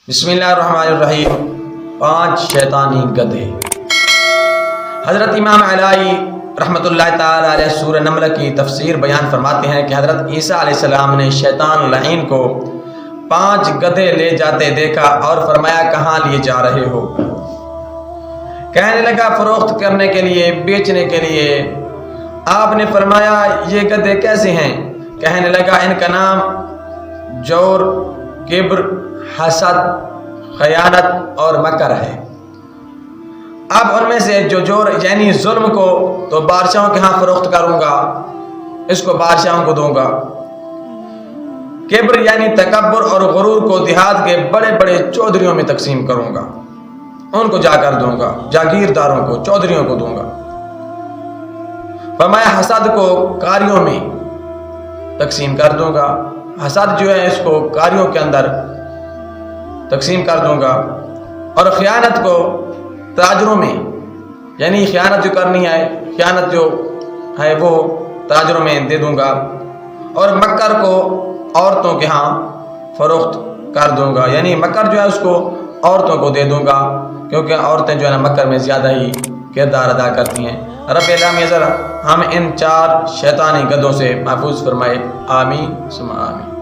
بسم اللہ الرحمن الرحیم۔ 5 شیطانی گدھے۔ حضرت امام علائی رحمۃ اللہ تعالی علیہ سورہ نمل کی تفسیر بیان فرماتے ہیں کہ حضرت عیسیٰ علیہ السلام نے شیطان لعین کو 5 گدھے لے جاتے دیکھا اور فرمایا کہاں لیے جا رہے ہو؟ کہنے لگا فروخت کرنے کے لیے، بیچنے کے لیے۔ آپ نے فرمایا یہ گدھے کیسے ہیں؟ کہنے لگا ان کا نام جور، کبر، حسد، خیانت اور مکر ہے۔ اب ان میں سے جو جور یعنی ظلم کو تو بادشاہوں کے ہاں فروخت کروں گا، اس کو بادشاہوں کو دوں گا۔ کبر یعنی تکبر اور غرور کو دیہات کے بڑے بڑے چودھریوں میں تقسیم کروں گا، ان کو جا کر دوں گا، جاگیرداروں کو، چودھریوں کو دوں گا۔ فرمایا حسد کو کاریوں میں تقسیم کر دوں گا، حسد جو ہے اس کو کاریوں کے اندر تقسیم کر دوں گا، اور خیانت کو تاجروں میں، یعنی خیانت جو کرنی ہے، خیانت جو ہے وہ تاجروں میں دے دوں گا، اور مکر کو عورتوں کے ہاں فروخت کر دوں گا، یعنی مکر جو ہے اس کو عورتوں کو دے دوں گا، کیونکہ عورتیں جو ہے نا مکر میں زیادہ ہی کردار ادا کرتی ہیں۔ رب العالمین ذرا ہم ان 4 شیطانی گدھوں سے محفوظ فرمائے، آمین ثم آمین۔